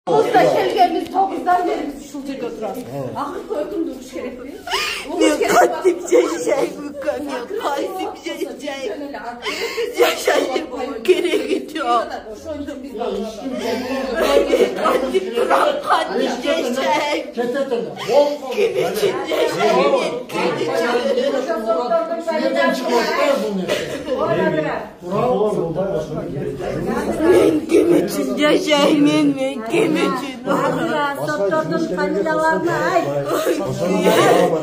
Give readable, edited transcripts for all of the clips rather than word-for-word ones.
Usta kelgemiz 9'dan beri biz şu жерде oturamiz. Akırkı ökümdü uruş керек mi? Ben katip yaşayayım mükemmel. Katip yaşayayım. Yaşayayım gerek yok. Katip duran katip yaşayayım. Kim için yaşayayım? Kim için yaşayayım? Kim için? Doktorun familyalarına ait.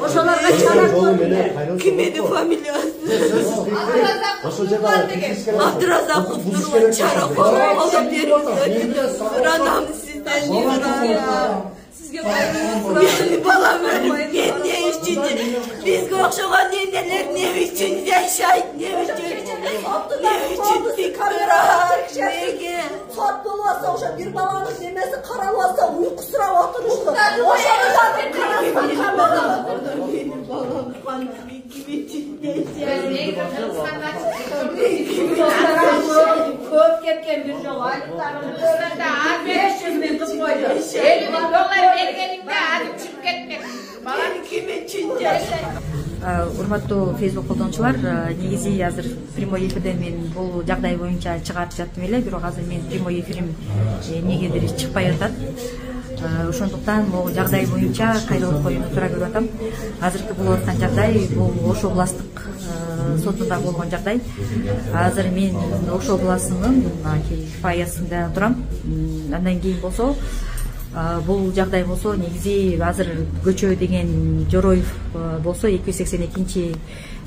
Oşalarga çarak koyun. Kimin familyası? Abdurrazak Kuftur'un çarak koyun. Allah biriniz Ranam sizden yıkıran. Benim balam ölüm. Ne için? Biz korkşuğan neler ne için yaşayın? Ne için fikrar? Saat bolmasa oşa bir balanın nemesi karalasa uykusura oturuştu. Oşa bir karalasa kamera. Benim balam kanım. Kim için yaşayın? Köp ketken bir jol aylıklarında 500 bin kız koydu. 50 bin dolar vergeninde adım çıkıp ketmek. Balam kim için yaşayın? Урматтуу Facebook колдонуучулар, негизи азыр прямой эфирде мен бул жагдай боюнча чыгарып жаттым эле, бирок азыр мен прямой эфирим эмнегедир чыкпай атат. Ошондуктан могу жагдай боюнча кайрылып коюуну сурап көрүп атам. Азыркы болуп аткан жагдай бул Ош областтык сотунда болгон жагдай. Азыр мен Ош областынын фаясында турам. Андан кийин болсо бул жагдай болсо негизи азыр Көчө деген Жороев болсо 282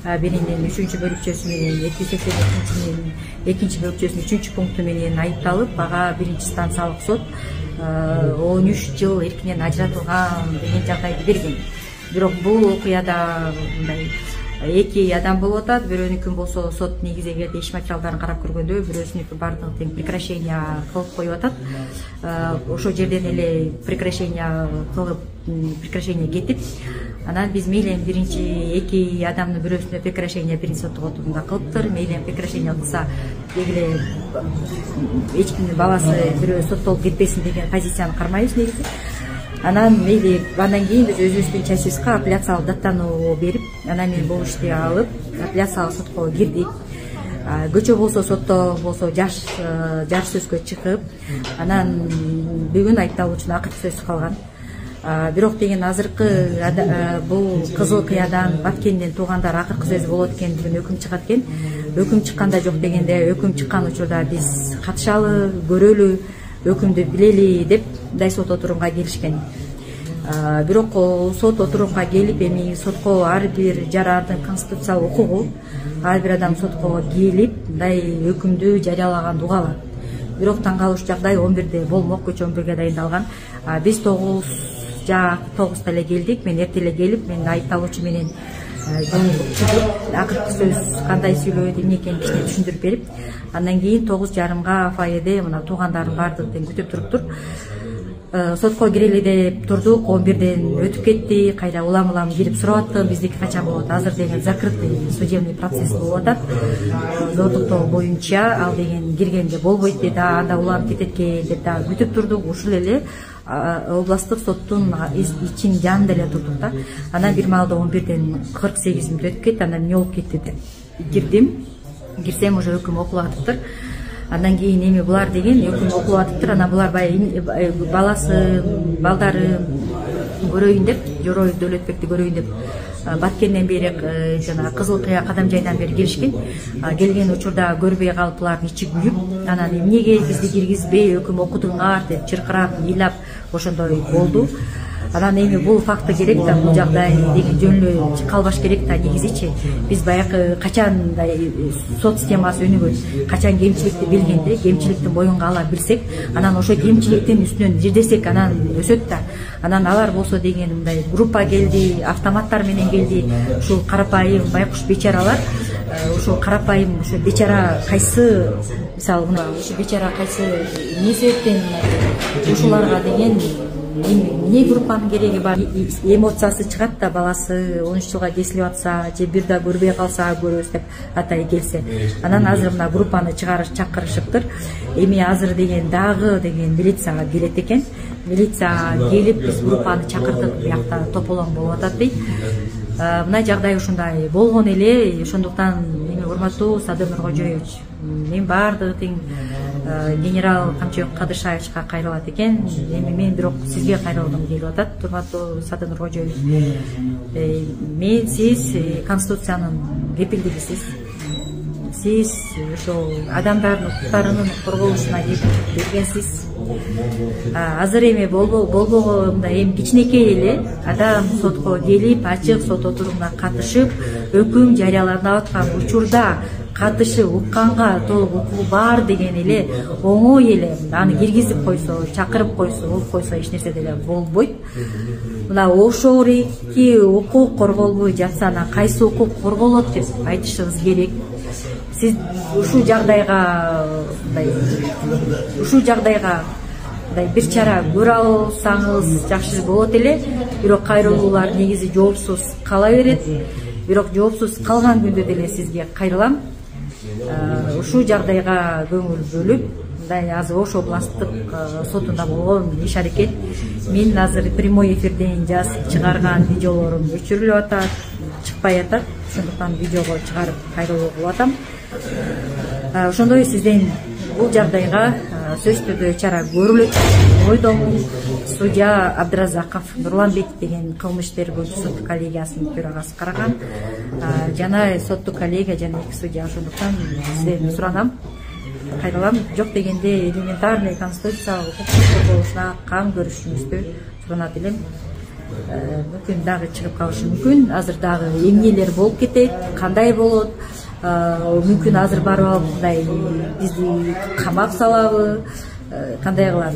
беренин 3-бөлүкчөсү менен 282-нин 2-бөлүкчөсүнүн 3-пункту менен айыпталып, ага 1-станциялык сот 13 жыл эркинен ажыратылган деген жагдайды берген. Бирок бул окуяда мындай эки адам болуп атат. Бирөөнүкүн болсо сот негизи эгерде иш материалдарын карап көргөндө бирөөсүнүкү бардыгы тең прекращение кылып коюп атат. Ошол жерден эле прекращение кылып прекращение кетип, анан биз мейлен биринчи эки адамдын бирөөсүнө прекращение биринчи соттук отурумда кылыптыр. Мейлен прекращение кылса дегиле эч кимдин баласы бирөө соттолуп кетпесин деген позицияны кармайбыз негизи. Анан мейли андан кийин биз өзүбүздүн частибизге апелляциялык даттануу берип, анан мен бул ишти алып апелляциялык сотко кирдик. Көчө болсо сотто болсо жаш сөзгө чыгып, анан бүгүн айыпталуучунун акыркы сөзү калган. Бирок деген азыркы бул Кызыл Кыядан, Баткенден туугандар акыркы сөзү болот экен деген өкүм чыгат экен. Өкүм чыкканда жок дегенде, өкүм чыккан учурда биз катышалы, көрөлү, өкүмдү билели деп мындай сот отурумга келишкен. Бирок сот отурумга келип, эми сотко ар бир жарандын конституциялык укугу, ар бир адам сотко келип мындай өкүмдү жарыялаганды уга алат. Бирок таң калыш жагдай 11-де болмок, көчө 11-ге дайындалган. Биз 9-та эле келдик. Мен эрте эле келип, мен айыпталуучу менен жолугуп, акыркы сөз кандай сүйлөйт, эмне экенин кичине түшүндүрүп берип, андан кийин 9:30 фойеде мына туугандарым бардыгы тең күтүп туруптур. Сотко кирели деп турдук, 11-ден өтүп кетти, кайра улам кирип сурап аттым, биздики качан болот? Азыр деген закрытый судебный процесс болуп атат. Зордуктоо боюнча ал деген киргенде болбойт деди, анда улам кетет экен деп да күтүп турдук. Ушул эле областтык соттун ичин жанында эле турдук да. Анан бир маалда 11-ден 48 мүнөт өтүп кетти, анан эмне болуп кетти деп кирдим. Кирсем уже өкүм окулуп атыптыр. Андан кийин эми булар деген өкүм окулуп атыптыр. Анан булар баласы, балдары көрөйүн деп, Жороев Дөөлөтбекти көрөйүн деп Баткенден бери жана Кызыл Кыя кадам жайдан бери келишкен. Келген учурда көрбөй калып булардын ичи күйүп, анан эмнеге бизди киргизбей өкүм окудуңар деп чыркырап, ыйлап ошондой болду. Анан эми бул факты керек да, бул жагдай деген жөн эле калбаш керек да. Негизичи биз баягы качан сот системасы өнүгөт, качан кемчиликти билгенде, кемчиликтин боюнга ала билсек, анан ошо кемчиликтин үстүнөн жирдесек, анан өсөт да. Анан алар болсо деген мындай группа келди, автоматтар менен келди. Ушул карапайым байкуш бечаралар, ушул карапайым ушу бечара кайсы, мисалы мына ушу бечара кайсы эмне себептен ушуларга деген эмне группанын кереги бар, эмоциясы чыгат да, баласы 13 жылга кесилип атса, же бир да көрбөй калса көрөбүз деп атай келсе. Анан азыр мына группаны чакырышыптыр. Эми азыр деген дагы деген милицияга келет экен. милиция келип биз группаны чакырдык, биякта тополоң болуп атат дейт. Мына жагдай ушундай болгон эле, ошондуктан урматтуу Садыр Нуркожоевич, мен баардыгы тең генерал Камчыбек Кадыршаевичка кайрылат экен. Эми мен бирок сизге кайрылгым келип атат, урматтуу Садыр Нуркожоевич. Мен сиз Конституциянын кепилдигисиз. Сиз ошол адамдардын укуктарынын корголушуна бергенсиз. Азыр эми болбогонда эми кичинекей эле адам сотко келип, ачык сот отурумуна катышып, өкүм жарыяланып аткан учурда катышып укканга толук укугу бар деген эле оңой эле аны киргизип койсо, чакырып койсо, болуп койсо эч нерсе деле болбойт. Мына ошол эки укук корголбой жатса, анан кайсы укук корголот деп айтышыбыз керек. Сиз ушул жагдайга бир чара көрө алсаңыз жакшы болот эле. Бирок кайрылуулар негизи жоопсуз кала берет. Бирок жоопсуз калган күндө деле сизге кайрылам. Ушул жагдайга көңүл бөлүп, мындай азыр Ош областтык сотунда болгон иш аракет, мен азыр прямой эфирден жазып чыгарган видеолорум өчүрүлүп атат, чыкпай атат. Ошондуктан видеого чыгарып кайрылуу кылып атам. Ошондой сизден бул жагдайга сөзсүз түрдө чара көрүлөт деп ойдомун. Судья Абдыразаков Нурланбек деген кылмыш иштери боюнча соттук коллегиясынын төрагасы караган. Жана соттук коллегия жана эки судья, ошондуктан сизден суранам, кайрылам. Жок дегенде элементарный конституциялык укуктун корголушуна кам көрүшүңүздү суранат элем. Мүмкүн дагы чыгып калышы мүмкүн. Азыр дагы эмнелер болуп кетет, кандай болот? Мүмкүн азыр барып алып мындай бизди камап салабы, кандай кылат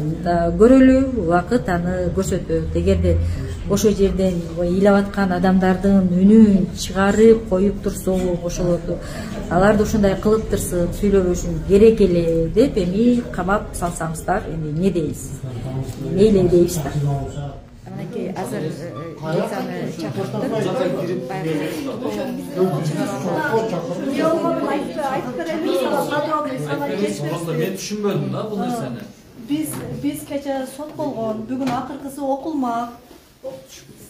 көрөлү, убакыт аны көрсөтөт. Эгерде ошол жерден ыйлап аткан адамдардын үнүн чыгарып коюп турса ошолор аларды ушундай кылыптырсып сүйлөбөшүн керек эле деп эми камап салсаңыздар, эми эмне дейсиз? Эмне эле дейсиздер? Мынакей азыр милицияны чакырттык. Просто мен түшүнбөдүм да бул нерсени. Биз кече сот болгон, бүгүн акыркысы окулмак.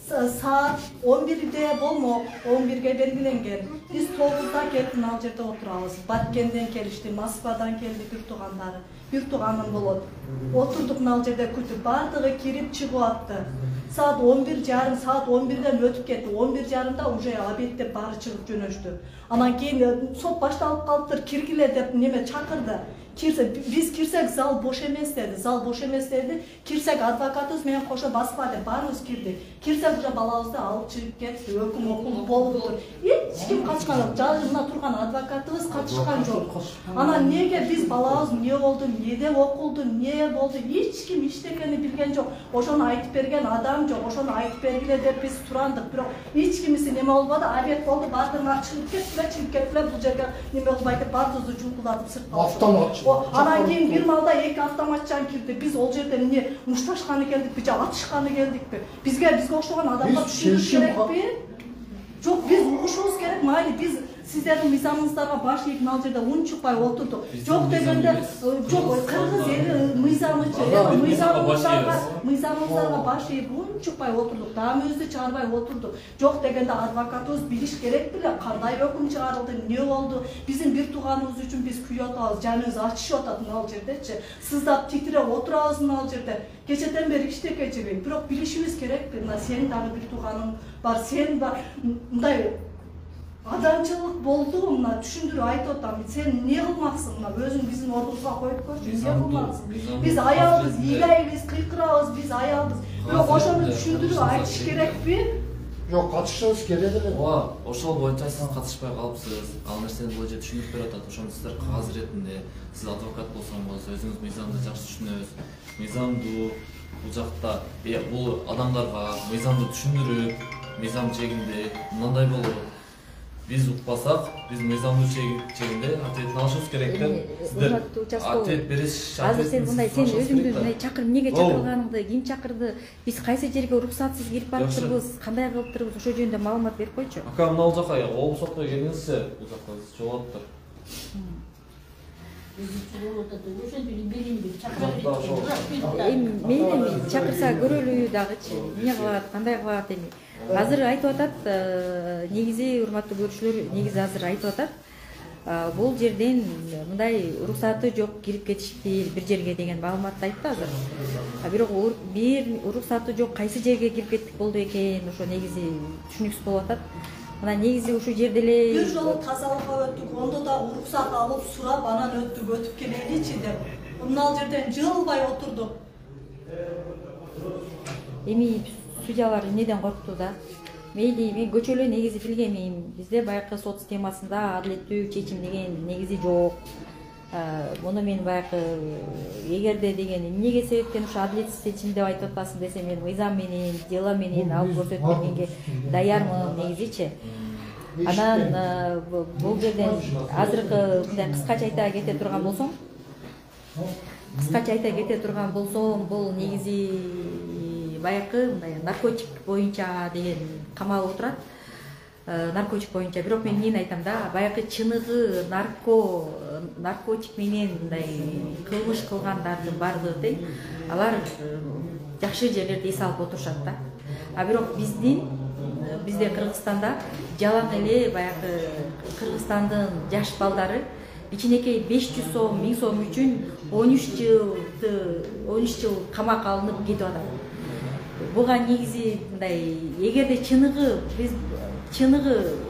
Saat 11'de болмок, 11'ge belgilenген. Biz 9'da келдим ал жерде отурабыз. Баткенден келишти, Москвадан келди бир тууганым болот. Отурдук ал жерде күтүп, бардыгы кирип чыгып атты. Saat 11:30, saat 11'den өтүп кетти. 11:30да уже обед деп баары чыгып жөнөштү. Анан кийин сот башталып калыптыр, киргиле деп неме чакырды. Biz kirsek zal boş emez dedi. Zal boş emez dedi. Kirsek advokatız men koşa basma dedi. Barımız girdik. Kirsek уже балабызды алып чыгып кетти. Өкүм окулуп болуптур. Эч ким качкан жок. Жанында турган адвокатыбыз катышкан жок. Анан неге биз балабыз эмне болду, эмнеде окулду, эмне болду, эч ким иштекени билген жок. Ошону айтып берген адам жок. Ошону айтып бергиле деп биз турандык. Бирок эч кимиси неме болбоду. Обед болду. Бардыгы чыгып кетти. Бул жерге неме кылбайт деп бардыгыбызды жуукулатып сыртка. Анан кийин бир маалда эки автоматчан кирди. Биз ол жерде эмне мушташканы келдикпи, же атышканы келдикпи? Бизге окшогон адамга түшүнүш керекпи? Жок, биз угушубуз керек. Майли биз сиздердин мыйзамыңыздарга баш ийип ал жерде унчукпай отурдук. Жок дегенде, жок, кыргыз эли мыйзамыңыздарга баш ийип унчукпай отурдук. Даамыбызды чыгарбай отурдук. Жок дегенде адвокатыбыз билиш керек беле, кандай өкүм чыгарылды, эмне болду? Биздин бир тууганыбыз үчүн биз күйүп атабыз, жаныбыз ачышып атат ал жердечи. Сыздап титиреп отурабыз ал жерде. Кечеден бери иштеке жибейт. Бирок билишибиз керек. Мына сенин дагы бир тууганың бар, сен бар, мындай адамчылык болду, мына түшүндүрүп айтып атам. Сен эмне кылмаксың? Мына өзүң биздин ордубузга коюп көрчү. Эмне кылмаксың? Биз аялбыз, ийгайбыз, кыйкырабыз, биз аялбыз. Бирок ошону түшүндүрүп айтыш керекпи? Жок, катышыңыз керек эле. Ошол боюнча сиз катышпай калыпсыз. Ал нерсени бул жерде түшүндүрүп берип атат. Ошону сиздер кагаз иретинде, сиз адвокат болсоңуз, өзүңүз мыйзамды жакшы түшүнөсүз. Мыйзамдуу бул жакта бул адамдарга мыйзамды түшүндүрүп, мыйзам чегинде мындай болот. Биз укпасак, биз мыйзамдуу чегинде ответин алышыбыз керек деп сиздер ответ беришиз. Азыр сен мындай, сен өзүңдү мындай чакыр, эмнеге чакырганыңды, ким чакырды, биз кайсы жерге уруксатсыз кирип барыптырбыз, кандай кылыптырбыз, ошол жөнүндө маалымат берип койчу. Ака, мына бул жака облус сотко келиңизчи, бул жакта жолуптур. эми мейли чакырса көрөлү дагычы эмне кылат, кандай кылат эми. Азыр айтып атат, негизи урматтуу көрүүчүлөр, негизи азыр айтып атат. Бул жерден мындай уруксаты жок кирип кетишти бир жерге деген маалыматты айтты азыр. Бирок бир уруксаты жок кайсы жерге кирип кеттик болду экен, ошо негизи түшүнүксүз болуп атат. Мына негизи ушул жерде эле бир жолу тазалыкка өттүк, ондо да уруксат алып сурап анан өтүп келеличи деп. Мына жерден жылбай отурдук. Эми судьялар эмнеден коркту да? Мейли мен көчөлө негизи билгемейм. Бизде баягы сот системасында адилеттүү чечим деген негизи жок. Муну мен баягы эгерде деген эмнеге себептен ушу адилетсиз чечим деп айтып атасың десе, мен мыйзам менен, дело менен алып көрсөткөнгө даярмын негизичи. Анан бул жерден азыркы мындай кыскача айта кете турган болсом, бул негизи баягы мындай наркотик боюнча деген камалып отурат. Наркотик боюнча. Бирок мен эмнени айтам да, баягы чыныгы наркотик менен мындай кылмыш кылгандардын бардыгы тең, алар жакшы жерлерде эс алып отурушат да. Бирок бизде Кыргызстанда жалаң эле баягы Кыргызстандын жаш балдары кичинекей 500 сом, 1000 сом үчүн 13 жыл камакка алынып кетип атат. Буга негизи мындай, эгерде чыныгы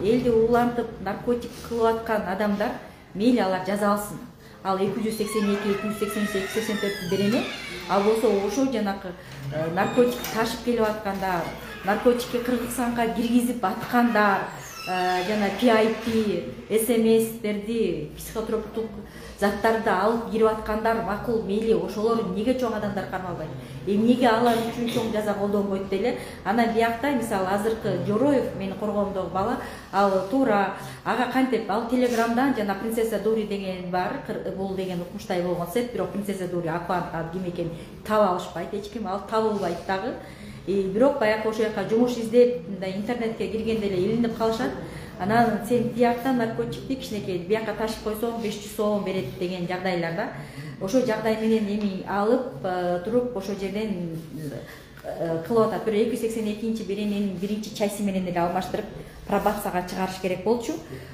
элди улантып наркотик кылып аткан адамдар, мейли алар жаза алсын. Ал 282, 288, 284 берене. Ал болсо ошо жанакы наркотик ташып келип аткандар, наркотикке Кыргызстанга киргизип аткандар, жана PIP, SMS-терди, психотроптук заттарды алып кирип аткандар макул, мейли ошолор эмнеге чоң адамдар кармалбайт? Эмнеге алар үчүн чоң жаза колдонбойт деле? Анан биякта мисалы азыркы Жороев, менин коргоомдогу бала, ал туура ага кантип ал Телеграмдан жана Принцесса Дури деген бар, бул деген укмуштай болгон сет, бирок Принцесса Дури аккаунт ким экен таба алышпайт, эч ким ал табылбайт дагы. Бирок баягы ошол жака жумуш издеп, мындай интернетке киргенде эле илинип калышат. Анан сен тияктан наркотикти кичинекей бияка ташып койсоң 500 сом берет деген жагдайларда. Ошо жагдай менен эми алып туруп ошо жерден кылып атат. Бир 282 берененин биринчи чайсы менен эле алмаштырып пробацияга чыгарыш керек болчу.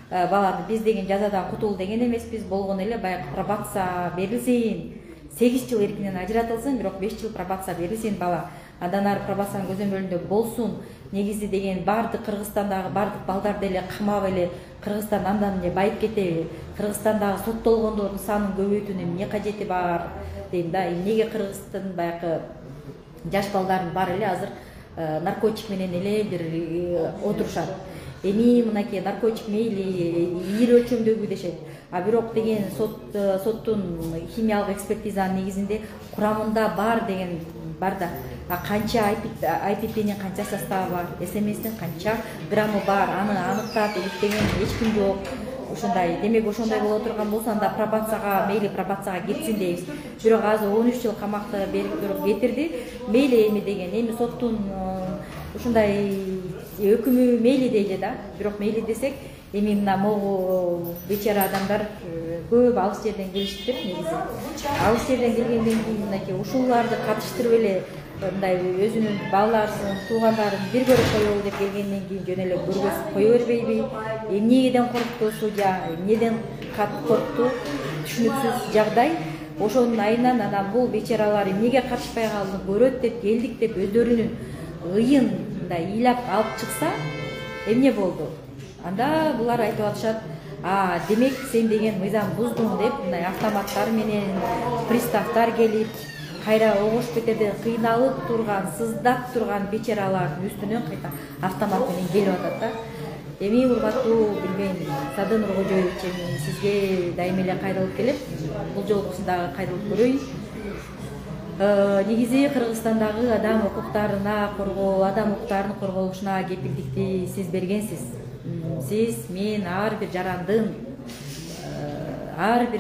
Баланы биз деген жазадан кутул деген эмеспиз, болгон эле баягы пробация берилсин, 8 жыл эркинен ажыратылсын, бирок 5 жыл пробация берилсин бала. Андан ары пробациянын көзөмөлүндө болсун. Негизи деген бардык Кыргызстандагы бардык балдарды эле камап эле Кыргызстан андан эле байып кетеби? Кыргызстандагы соттолгондордун санын көбөйтүүнүн эмне кажети бар дейм да. Эмнеге Кыргызстандын баягы жаш балдардын баары эле азыр наркотик менен эле бир отурушат. Эми мынакей наркотик мейли ийри өлчөмдөгү дешет. Бирок деген соттун химиялык экспертизанын негизинде курамында бар деген бар да. Канча IPP'нин канча составы бар, SMS-тин канча граммы бар, аны аныктап иликтеген эч ким жок. Ошондой, демек ошондой боло турган болсо анда пробацияга, мейли пробацияга кетсин дейбиз. Бирок азыр 13 жыл камакты берип туруп кетирди. Мейли эми деген, эми соттун ушундай өкүмү мейли дейли да. Бирок мейли десек, эми мына могу бечара адамдар көп алыс жерден келишиптир негизи. Алыс жерден келгенден кийин мынакей ушуларды катыштырып эле мындай өзүнүн балаларын, туугандарын бир көрүп коелу деп келгенден кийин жөн эле көргөзүп кое бербейби? Эмнеден коркту судья, эмнеден коркту? Түшүнүксүз жагдай. Ошонун айынан анан бул бечаралар эмнеге катышпай калды, көрөт деп келдик деп өздөрүнүн ыйын мындай ыйлап алып чыкса, эмне болду? Анда булар айтып атышат, демек сен деген мыйзам буздуң деп мындай автоматтар менен приставтар келип, кайра огош бетерде кыйналып турган, сыздап турган бечаралардын үстүнөн кайта автомат менен келип атат да. Эми урматтуу билбейм, Садын Нуркожоевич, сизге дайыма эле кайрылып келип, бул жолгусун дагы кайрылып көрөйүн. Негизи Кыргызстандагы адам укуктарына коргоо, адам укуктарынын корголушуна кепилдикти сиз бергенсиз. Сиз, мен ар бир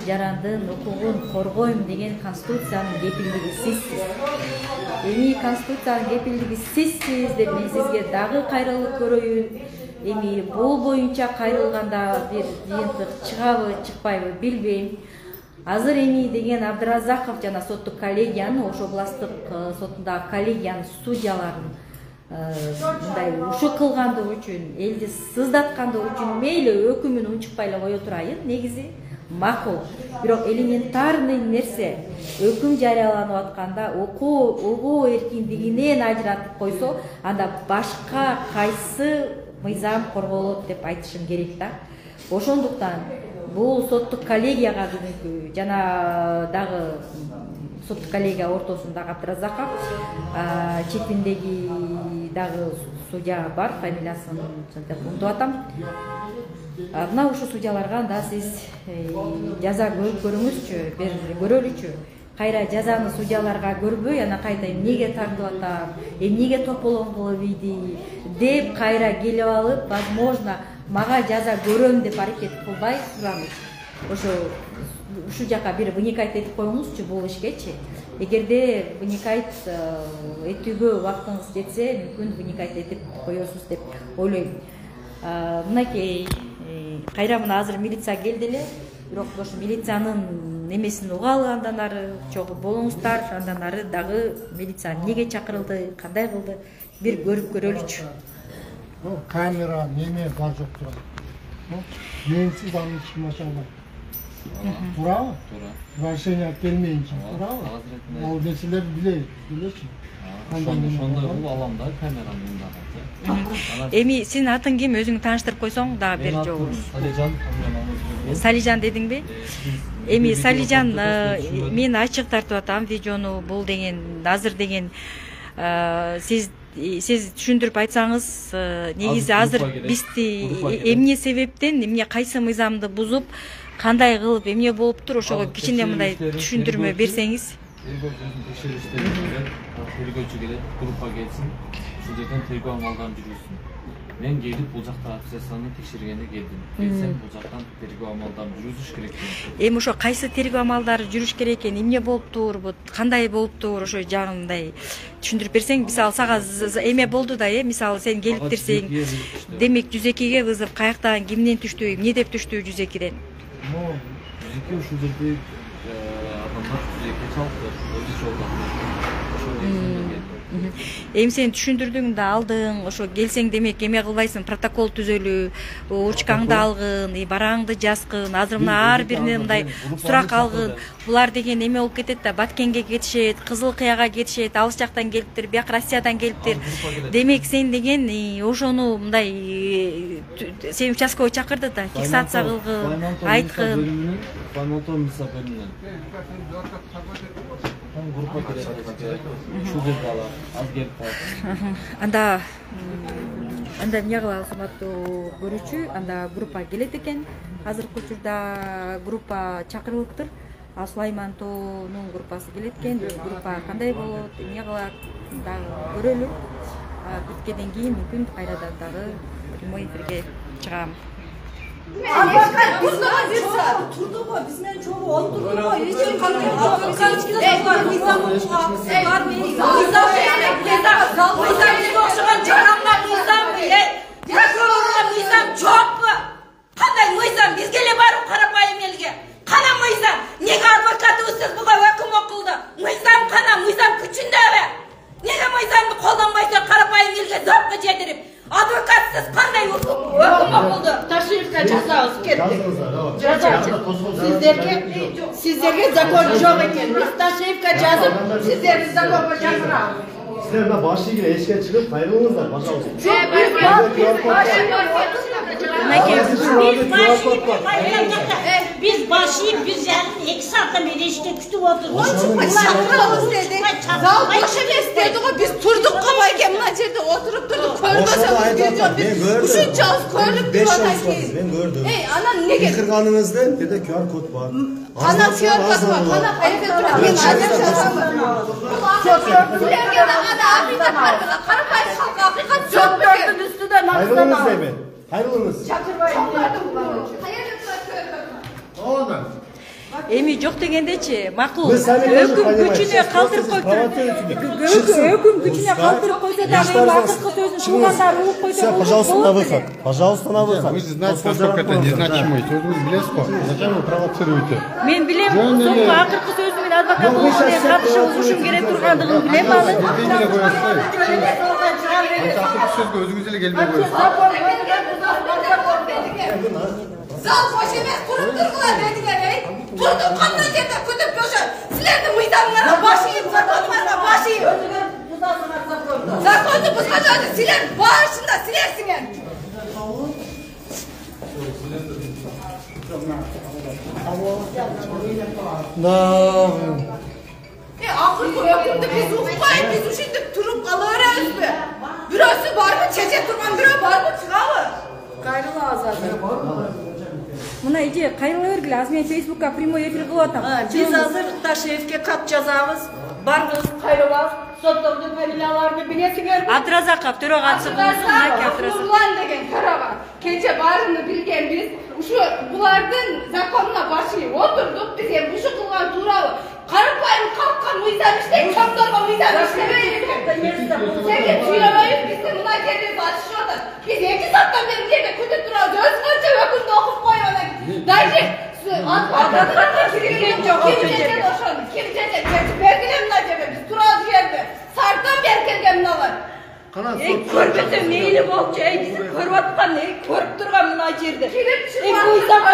жарандын укугун коргойм деген Конституциянын кепилдиги сизсиз. Эми Конституциянын кепилдиги сизсиз деп мен сизге дагы кайрылып көрөйүн. Эми бул боюнча кайрылганда бир жыйынтык чыгабы, чыкпайбы билбейм. Азыр эми деген Абдыразаков жана соттук коллегиянын, Ош областтык сотундагы коллегиянын судьяларын мындай ушул кылгандыгы үчүн, элди сыздаткандыгы үчүн мейли өкүмүн унчукпай эле кое турайын, негизи макул. Бирок элементарный нерсе өкүм жарыяланып атканда угуу эркиндигинен ажыратып койсо, анда башка кайсы мыйзам корголот деп айтышым керек да. Ошондуктан бул соттук коллегияга бүгүнкү жана дагы соттук коллегия ортосундагы Абдыразаков, четиндеги дагы судья бар, фамилиясын унутуп атам. Мына ушул судьяларга анда сиз жаза көрүңүзчү, көрөлүчү. Кайра жазаны судьяларга көрбөй, ана кайта эмнеге тартып атам, эмнеге тополоң кылып ийди деп кайра келип алып, возможно, мага жаза көрөм деп аракет кылбай тураңыз. Ушул жака бир вникать этип коюңузчу бул ишкечи. Эгерде вникать этүүгө убактыңыз жетсе, мүмкүн вникать этип коесуз деп ойлойм. Мынакей кайра мына азыр милиция келди эле, бирок ошо милициянын немесин угалы, андан ары чогуу болуңуздар, андан ары дагы милиция эмнеге чакырылды, кандай кылды, бир көрүп көрөлүчү. Камера неме бар жоқ тұрады. Менсіз аны ешкім аша алмайды. Тура ма? Тура. Решение келмейінше. Тура ма? Ол несілер білесің. Ошондой бул аламда камеранын мындагы. Эми сенин атың ким, өзүңдү тааныштырып койсоң дагы бир жолу. Салижан. Салижан дедиңби? Эми Салижан, мен ачык тартып атам видеону, бул деген азыр деген сиз түшүндүрүп айтсаңыз, негизи азыр бизди эмне себептен, эмне кайсы мыйзамды бузуп, кандай кылып эмне болуптур, ошого кичине мындай түшүндүрмө берсеңиз. Тергөөчү келет, группа келсин, ушул жерден тергөө амалдарын жүргүзсүн. Мен келип бул жакта обстоятельствону текшергенде келдим. Келсем бул жактан тергөө амалдарын жүргүзүш керек экен. Эми ошо кайсы тергөө амалдары жүрүш керек экен, эмне болуптур, кандай болуптур, ошо жагындай түшүндүрүп берсең, мисалы сага эме болду да, мисалы сен келиптирсең, демек 102ге вызов каяктан, кимден түштү, эмне деп түштү 102ден? 102 ушул жерде адамдар 102 чалыптыр, өзү жолдон. Эми сен түшүндүрдүң да алдың, ошо келсең демек эме кылбайсың, протокол түзөлүү, учкаңды алгын, бараңды жазгын, азыр мына ар бирине мындай сурак алгын. Булар деген эме болуп кетет да, Баткенге кетишет, Кызыл Кыяга кетишет, алыс жактан келиптир, бияк Россиядан келиптир. Демек сен деген ошону мындай сен участковый чакырды да, фиксация кылгын, айткын. Группа келет, ушул жерде алат, аз келип калат. Анда эмне кылалы, урматтуу көрүүчү, анда группа келет экен. Азыркы учурда группа чакырылыптыр. Сулайман Тоонун группасы келет экен. Группа кандай болот, эмне кылат, дагы көрөлү. Бүткөндөн кийин мүмкүн кайрадан дагы прямой эфирге чыгам. Advokat biz turdu mu? Biz men çoğu oturdu mu? Hiç kalmıyor. Advokat hiç kimse var. Nizam var. Nizam okşayan çaramla nizam bile. Prokurorla nizam çok mu? Kanday nizam biz gele barım Karapayım elge. Kana nizam. Nege advokatı siz buga hüküm okuldu. Nizam kana nizam küçünde ve. Nege nizamı kullanmaysa Karapayım elge zorla cedirip. Advokatsız kanday hüküm okuldu. Taşrifka жазабыз kettik. Sizlerge zakon жоқ екен. Biz taşrifka жазып, sizlerge zakonga жазырабыз. Sizler başlığı eşke çıkıp ayrılınızlar. Başarısın. Biz başlayıp biz yani 2 saatte beri işte kütüp oturduk. Çakıralım dedi. Zal boş emes dedi o. Biz turduk kabayken mına yerde oturup durduk. Körmesemiz gidiyor. Biz uşunçağız körlük diyor. Ben gördüm. Ey ana ne geldi? Kırganınızda bir de QR kod var. Ana QR kod var. Ana kayıp duran. Ben adem çalışamam. Sizlerge de ada Afrika kargıla. Karapay halka Afrika çok gördüm üstüde namazdan Hayrılınız değil mi? Hayrılınız. Çakırbayım. Hayırlı Oğlum. Эми жок дегендечи, макул. Вы сами тоже Өкүм понимаете, күчүнө калтырып сейчас койсо. Өкүм күчүнө калтырып койсо дагы акыркы сөзүн туугандар угуп койсо. Все, пожалуйста, на выход. Пожалуйста, на выход. Вы же знаете, насколько это незначимый. Вы близко. Зачем вы провоцируете? Мен билем, сотко акыркы сөзү менен адвокат болуп катышып ушум керек тургандыгын билем аны. Sözgü özünüzle gelmeye koyuyorsunuz. Zal boş emas, turib turg'ular dedilar, ey. Turdim qanday yerda kutib o'sha. Sizlarning miydanlarga boshing, zakonlarga boshing. Zakonni buzg'achadi, sizlar boshida silarsizlar. Akırkı ökümdü biz uqpay, biz uşindik turib qalaveramizmi? Birisi bormi, cheche turgan biri bormi, chiqavi? Qayrilib azadi. Мына иде кайрыла бергиле, азыр мен Facebook'ка прямой эфир кылып атам. Biz hazır Taşev'e kat жазабыз, барыңыз кайрылабыз, соттогдун фамилияларын билесиңер. Абдразаков төрагасы болсун, Наки Абдразаков. Ulan деген karava. Kecha barini bilgan biz, uşu bulardan zakonuna başlayıp oturduk, biz hem uşu kılgan turalı. Qarapayım kalkan mıyzam işte, çaplarga mıyzam işlemeyiz. Seni tüylemeyiz, biz de buna kendimiz açışıyordu. Biz 2 saatten beri bir yerde kütüp durarız, özgürce ökümde okup koyuyorlar. Dayıcık, adamlarla kimin cece doşandı, kimin cece, belgilemle cebe, biz turarız yerde. Sardan belgelgemle var. Көрбөсөң мейли болчу, биз көрүп аткан, көрүп турган мына жерде. Мыйзамга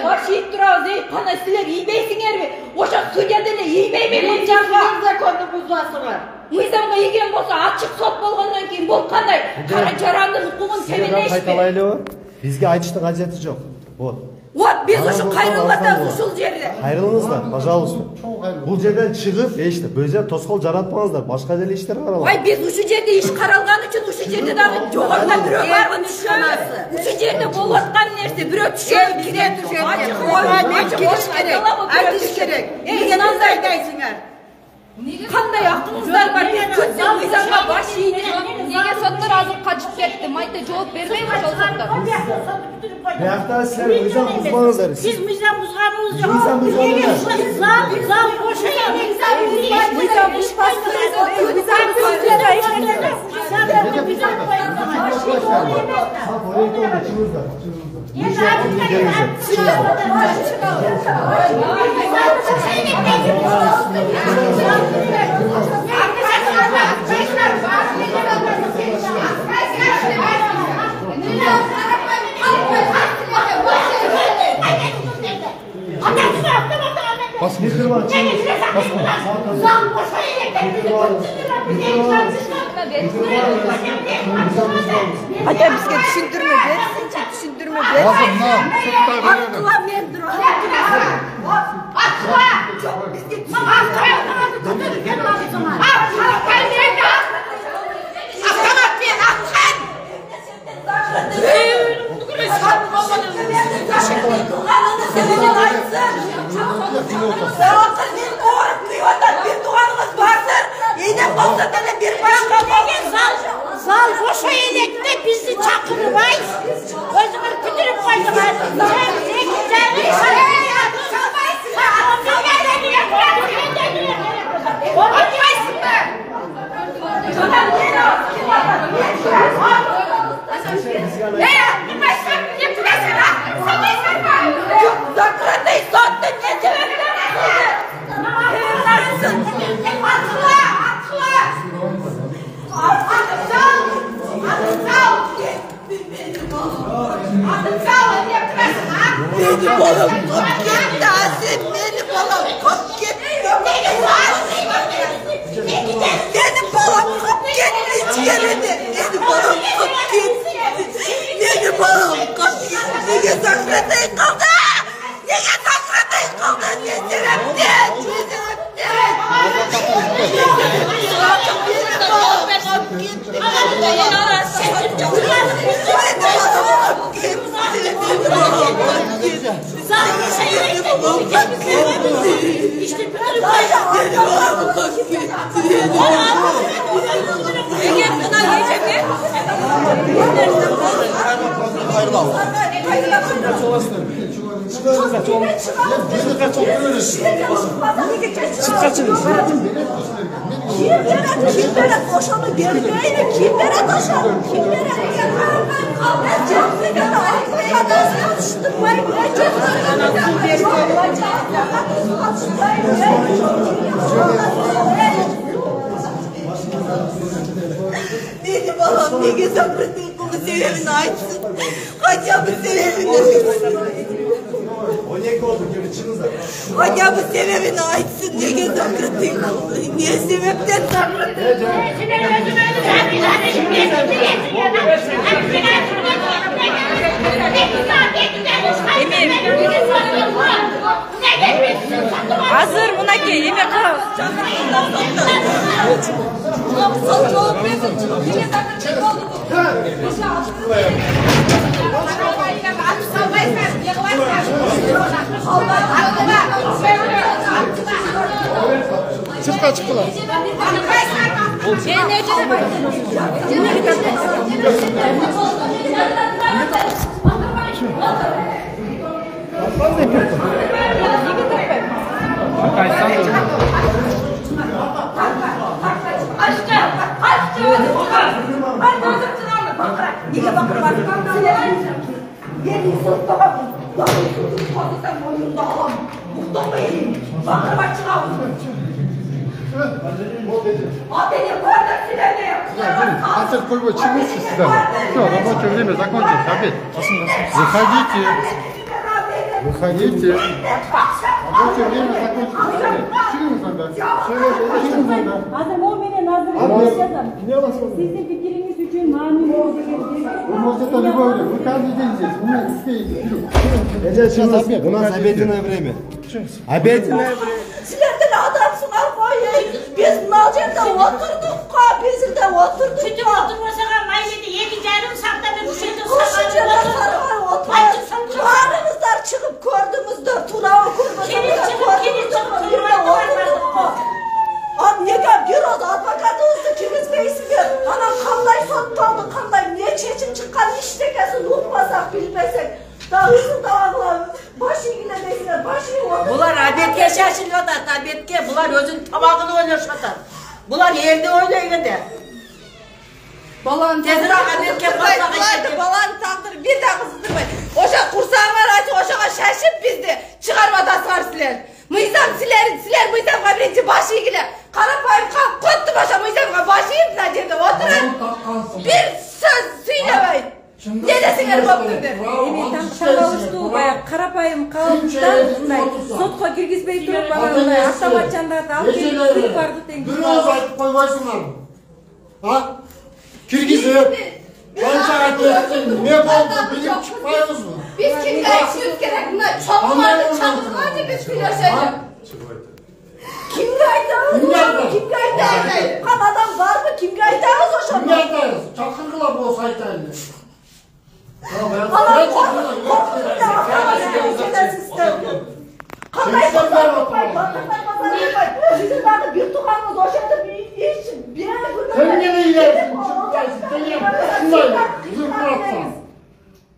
башыйып турабыз, кана силер ийбейсиңерби? Ошо судья деле ийбейби мыйзамга? Законду бузасыңар. Мыйзамга ийген болсо, ачык сот болгондон кийин бул кандай? Кара жарандын укугун тебелешпи? Кайталайлыбы? Бизге айтыштын кажети жок. Вот. Вот биз ушу кайрылып атабыз ушул жерде. Кайрылыңыздар, пожалуйста. Бул жерден чыгып, эште, бул жерде тоскоол жаратпаңыздар. Башка деле иштер бар алар. Ай, биз ушу жерде иш каралган үчүн ушу жерде дагы жогоруда бирөө барбы түшөбү? Ушу жерде болуп аткан нерсе бирөө түшөбү? Кире түшөбү? Айтыш керек. Эмне андайдайсыңар? Кандай акыңыздар бар? Биз күндө мыйзамга баш ийдик. Неге соттор азыр качып кетти? Майда жооп бербейби ошол соттор? Биякта силер мыйзам бузбаңыздар. Biz mizan buzganımız yok. Mizan buzganımız yok. Zam boşayalım. Мыйзам бузбаспыз. Ata bizga tushuntirma bersinchi, tushuntirma bersin. Aqla men Zal boşa yedekte bizi çakırmay. Özümür kütürüp koydular. Benim oğlum kop gitti Azim, benim oğlum kop gitti. Benim oğlum kop gitti içeride. Benim oğlum kop gitti. Benim oğlum kop gitti. Nege sakratayı kaldı? Nege sakratayı kaldı? Yediremdi. Benim babam ne güzel bu sebebini açsın. Hatta bu sebebini. 12 oldu gibi çıkınız da. Hatta bu sebebini açsın. Ne güzel kırdık. Niye sebepten sakladın? Азыр мынакей эме кылабыз. Sırtқа çıktılar. Niye bakırlar? Yeni sırtlar. Sen boynunda alam. Muhtemelen yedim. Bakırlar çıkalım. Beni koyduk silene. Антер кольбо чимите сюда? Все, рабочее время закончилось, обед. Выходите. Выходите. Рабочее время закончилось. Çıkın senden. Çıkın senden. Hazır mu'minin hazır Ne alasın? Sizin fikriniz için mamul Вы можете любой время. Вы каждый день здесь. Вы успеете. У нас обеденное время. Обеденное время. Sizlerden adamsınlar koyun. Biz Nalca'da oturduk. Bizde oturduk. Sütü oturmasana mayyeti 7,5 saatte bir bu sütü Koşucada sarılar oturuyor. Ağrınızlar çıkıp gördüğümüzde Turağı kurmasınızda Nega biraz advokatımızdı kimiz beysizdir. Anam kanday sattandı kanday. Ne çeçim çıkan iştekesin unutmasak bilmesek. Daha hızlı dağlar. Başı ile deysinler. Başı yok. Bular adetke şaşırıyorlar, adetke. Bular özün tabağını oynuyorlar. Bular yerde oynayın de. Balan Tezrak adetke patlağı balan taktır bir daha kızdırmayın. Oşa kursağlar açık oşağa şaşıp bizdi. Çıkarmadan sarsılar. Mıyzam siler mıyzamga birinci başı ilgili. Karapayım kalk kuttum oşa mıyzamga başı ilgili жерде oturun. Bir söz söylemeyin. Dedesinger bopturdu. Эми таңкалыштуу баягы карапайым калымда мындай сотко киргизбей туруп анан мындай автоматчандарды алып келип барды тең. Bir ağız ayıp koymaysınlar mı? Ha? Kirgiz'e kanca ettin, ne oldu bilip çıkmayız mı? Biz kimge aytışımız gerek bunlar çok vardı çatırmancı biz güleşelim. Kimge aytağız? Kimge aytağız? Kan adam var mı? Kimge aytağız o şunu? Kimge aytağız? Çakırgılar bu saytayını. Adam korkutun da afiyet sistemi. Kanday pazar yapmayın, bakırlar pazar yapmayın. Sizin adı bir tukanınız o şekilde bir iş, bir yere gülmeyin. Sen gene ilersin, sen gene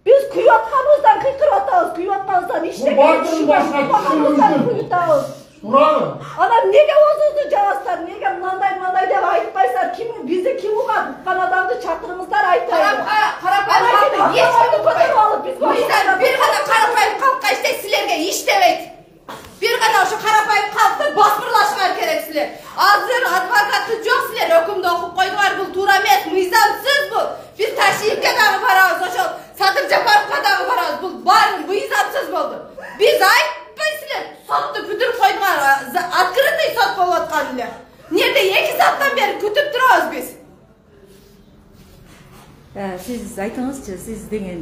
Biz kuyatkanızdan kıykıratağız, kuyatkanızdan işte. Bu barkın başına kuyatkanızdan kuyatağız. Duralım. Anam nege ozuzdu cağızlar, nege mınanday dep aytpaysalar, bizi kim uğad? Kanadamdı çatırımızlar aytaydı. Karapayım kalkın, hiç kimi koymayın. Bir gana karapayım kalkka işte silerge iş demek. Bir gana şu karapayım kalkta basmırlaşmar gerek siler. Azır advokatı yok siler, hükümde okup koydular bu tura emas, mıyzamsız bu. Biz taşıyıpke dağı varağız, o şu Satır Japarovka dağı varağız, bu mıyzamsız oldu. Biz aytpaysizlar, sottu bütün koydular, открытый sot bolatkan ile. Nerede 2 saattan beri kütüp durağız biz. Siz aytыңызчы, siz деген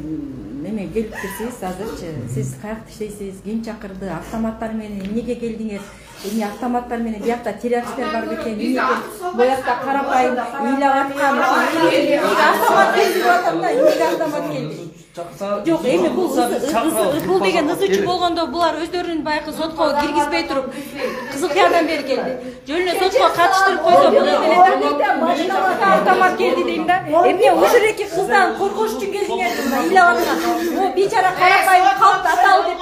неме келип келсеңиз азырчы, siz каякта иштейсиз, ким чакырды, автоматтар менен эмнеге келдиңер? Эми автоматтар менен биякта террористтер бар бекен, боякта карапайым ыйлап аткан, автомат келип атат да, эмнеге автомат келди? Жок, эми бул деген ызычы болгондо булар өздөрүн баягы сотко киргизбей туруп, кызыл кыядан бери келди. Жөнүнө сотко катыштырып койду, бул эле автомат келди дейм да. Эмне ушул эки кыздан коркуш үчүн келдиңер, ыйлап аткан. О бейчара карапайым калп аталы деп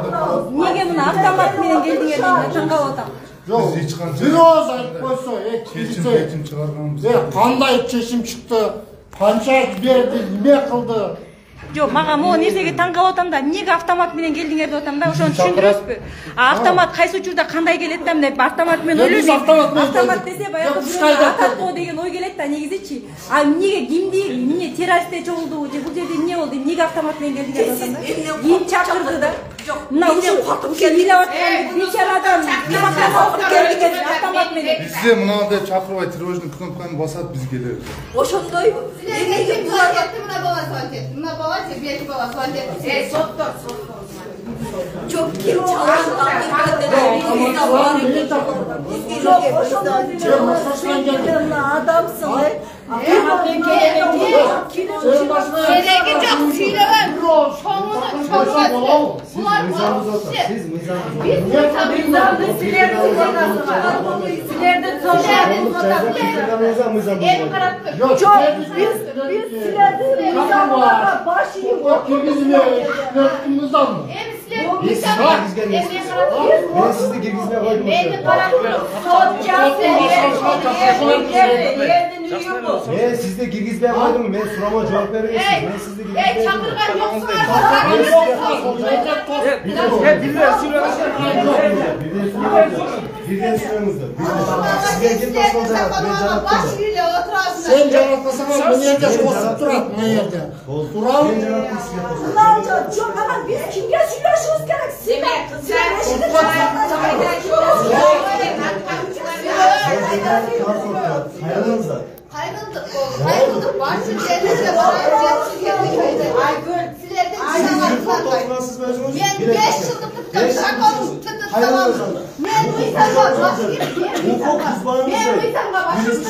Неге мына автомат менен келдиңер деп таң калып атам. Жоқ, bir oz айтып қойса, Шешім шығарғанбыз. қандай шешім шықты, қанша берді, не қылды. Жоқ, мага могу нерсеге таң калып атам да, эмнеге автомат менен келдиңер деп атам да, ошону түшүндүрөсүзбү? Автомат кайсы учурда кандай келет да, деп автомат менен ойлойм. Автомат десе баягы бирөө атат го деген ой келет да негизичи. А эмнеге кимди, эмне террористте чогулду же бул жерде эмне болду, эмнеге автомат менен келдиңер деп атам да. Ким чакырды да? Мына ушул ыйлап аткан бечара адам автомат менен. Бизде мынандай чакырбай тревожный кнопканы басат, биз келебиз. Ошондой Мына бала же беш бала звонит. Соттор. Çok kim çalışkan adamsın. Seneki çok silahın sonunu çoğu. Bunlar Siz mizanınız biz mizanlı silerdi sonrası var. Silerdi sonrası. En karakter. Çok biz silerdi mizanlara başıyım. O kimizle yaptığımızdan mı? Ben sizi girgizmeye koydum. Ben sizde girgizmeye koydum. Ben soruma cevap veriyorsunuz. Ben sizde girgizmeye koydum. Birden süremizdir. Sizden kim nasıl olacak? Ben cevap Sen cevaplasana bu yerde kosup durak bu yerde. Durak. Ben cevap size Ne olacak? Çok ama biz kimge söyleşimiz gerek. Hayalınızda. Kaygıldık. Başı cennete var. Aygül. Silerden dışarı ben 5 yıllık tıpkı şakalım tıpkı tamam. Ben bu insanla başlayayım. Hukuk uzmanı Ben bu insanla başlayayım.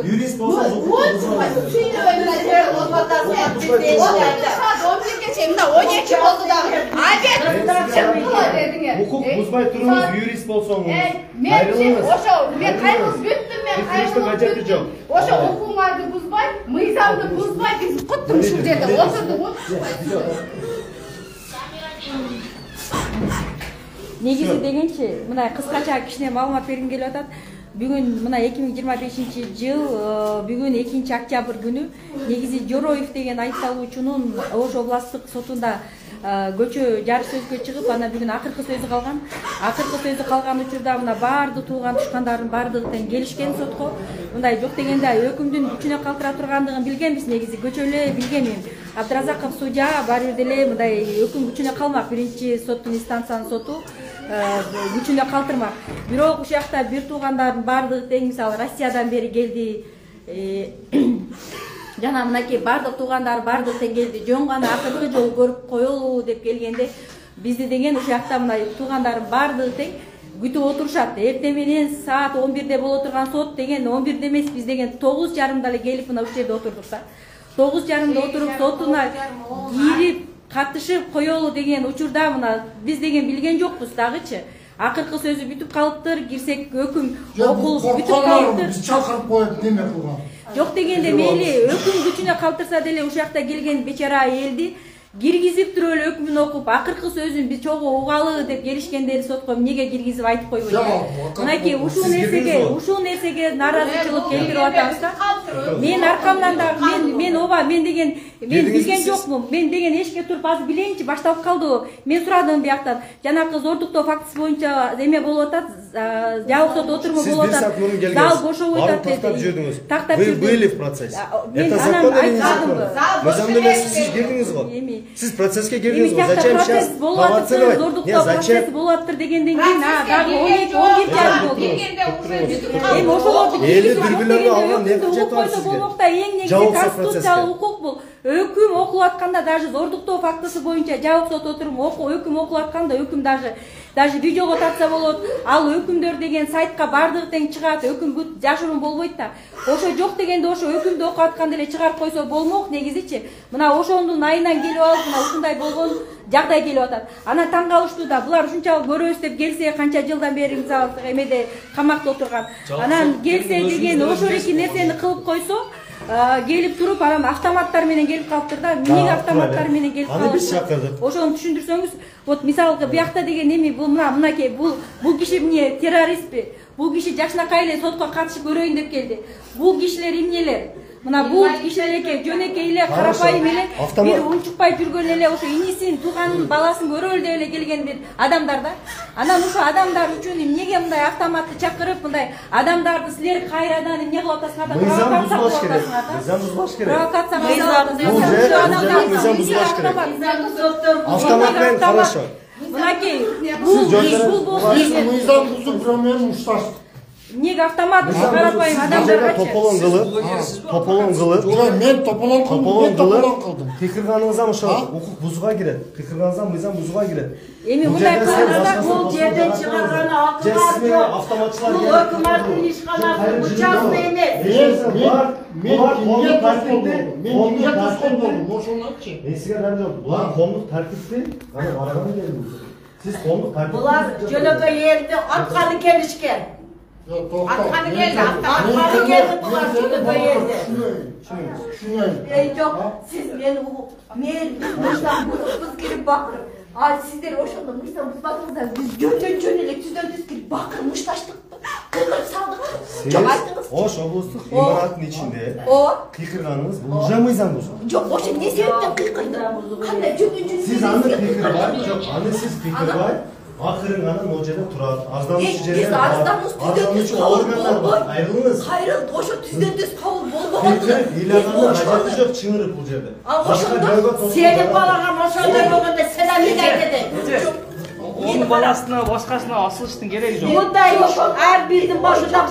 Yürist olsanız hukuk uzmanı. Suyla öğreneceğim. Olmadan sen bir saat 11 geçeyim de 12 oldu da. Abi çıktılar dedin. Hukuk uzmanı turunuz yürist olsanız. Ben kaygız büttüm ben kaygız büttüm. Oşo hukumatı buzbay, mıyzamdı buzbay biz kuttum şu жерде oturduk. Негизи дегенчи, мына кыскача кичине маалымат бергим келип атат. Бүгүн мына 2025-жыл бүгүн 2-октябрь күнү негизи Жороев деген айыпталуучунун Ош областтык сотунда көчө жар сөзгө чыгып, ана бүгүн акыркы сөзү калган. Акыркы сөзү калган учурда мына баардык тууган тушкандардын баардыгы тең келишкен сотко. Мындай жок дегенде өкүмдүн күчүнө калтыра тургандыгын билгенбиз, негизи көчө эле билгенмин. Абдыразаков судья баары бир деле мындай өкүм күчүнө калмак, биринчи соттун инстанциянын соту күчүнө калтырмак. Бирок ушул жакта бир туугандардын баардыгы тең, мисалы Россиядан бери келди. Жана мынакей бардык туугандар бардык тең келди. Жөн гана акыркы жолу көрүп коелу деп келгенде бизди деген ушул жакта мына туугандардын бардыгы тең күтүп отурушат. Эртең менен саат 11-де боло турган сот деген 11-де эмес, биз деген 9:30 эле келип мына ушул жерде отурдук да. 9:30 отуруп сотуна кирип катышып коелу деген учурда мына биз деген билген жокпуз дагычы. Акыркы сөзү бүтүп калыптыр, кирсек өкүм окулуп бүтүп калыптыр. Биз чакырып коюп неме кылган. Жок дегенде мейли өкүм күчүнө калтырса деле ушул жакта келген бечара элди киргизип туруп эле өкүмүн окуп, акыркы сөзүн биз чогуу угалы деп келишкендери сотко эмнеге киргизип айтып койбойт. Мынакей ушул нерсеге нааразычылык келтирип атабыз да. Мен аркамдан дагы мен деген билген жокмун. Мен деген эшикке туруп азыр билейинчи башталып калды. Мен сурадым бияктан. Жанакы зордуктоо фактысы боюнча эме болуп атат, жабык сот отуруму болуп атат. Зал бошоп атат деди. Тактап жүрдүм. Вы были в процессе. Это законно или незаконно? Мы замдыле сиз келдиңиз го. Сиз процесске келдиңиз го. Зачем сейчас провоцировать? Зордуктоо процесс болуп атыр дегенден кийин дагы 12 жарым болду. Эми ошолорду бири-бирлерин алган не жетип атат болмокта эң негизги конституциялык укук бул. Өкүм окулуп атканда даже зордуктоо фактысы боюнча жабык сот отуруму өкүм окулуп атканда өкүм даже видеого тартса болот. Ал өкүмдөр деген сайтка бардыгы тең чыгат. Өкүм бүт жашыруун болбойт да. Ошо жок дегенде ошо өкүмдү окуп атканда эле чыгарып койсо болмок негизичи. Мына ошондун айынан келип алып, мына ушундай болгон жагдай келип атат. Ана таң калыштуу да, булар ушунчалык көрөбүз деп келсе, канча жылдан бери мисалы эмеде камакта отурган. Анан келсе деген ошол эки нерсени кылып койсо, келип туруп анан автоматтар менен келип калыптыр да. Эмнеге автоматтар менен келип Аны биз калыптыр? чакырдык. Ошону түшүндүрсөңүз, вот мисалга буякта деген эми бул мынакей бул киши эмне террористпи? Бул киши жакшынакай эле сотко катышып көрөйүн деп келди. Бул кишилер эмнелер? Мына бул кишилерге жөнөкөй эле карапайым эле бир унчукпай жүргөн эле ошо инисин, тууганын, баласын көрөлү деп эле келген бир адамдар да. Анан ошо адамдар үчүн эмнеге мындай автоматты чакырып, мындай адамдарды силер кайрадан эмне кылып атасыңар да? Мыйзам бузулаш керек. Мыйзам бузулаш керек. Провокация мыйзам бузулаш керек. Автомат менен хорошо. Мынакей, бул болсун. Мыйзам бузуп мен мушташтык. Эмнеге автомат карапайым адамдарга тополон кылып, мен тополон кылдым. кыйкырганыңыздан ошо укук бузууга кирет. Кыйкырганыңыздан мыйзам бузууга кирет. Эми мындай кылганда бул жерден чыгарган акылдар жок. автоматчылар Бул өкмөттүн ишканасы, бул жазма эмес. Мен кимге тоскоол болдум? Ошону айтчы. Сизге да жок. Булар коомдук тартипти, аны барганы келди. Сиз коомдук тартипти. Булар жөнөкөй элди атканы келишкен. Атканы келди, атканы келди булар жөнөкөй элди. Ey жок, сиз мени угуп, мен мыйзам бузуп кирип бакырып. Сиздер ошондо мыйзам бузбадыңыздар, биз жөн эле түздөн түз кирип бакырып мушташтык. Кыйкырып салдык. Жок айттыңыз. Ош облустук имараттын ичинде кыйкырганыңыз бул уже мыйзам бузуу. Жок, ошо эмне себептен кыйкырды? Кандай жөн Сиз аны кыйкырбай, жок, аны сиз кыйкырбай, акырын гана могу жерде турат. Арзанчы жерде. Биз арзаныбыз түздөн түз органдар бар. Айрылыңыз. Кайрылды, ошо түздөн түз кабыл болбогон. Ыйлаганга кажети жок, чыңырып бул жерде. Ошондо сени балагам ошондой болгондо селам айтты. Onun balasına, başkasına asılıştın gereği yok. Мындай иш ар биздин башында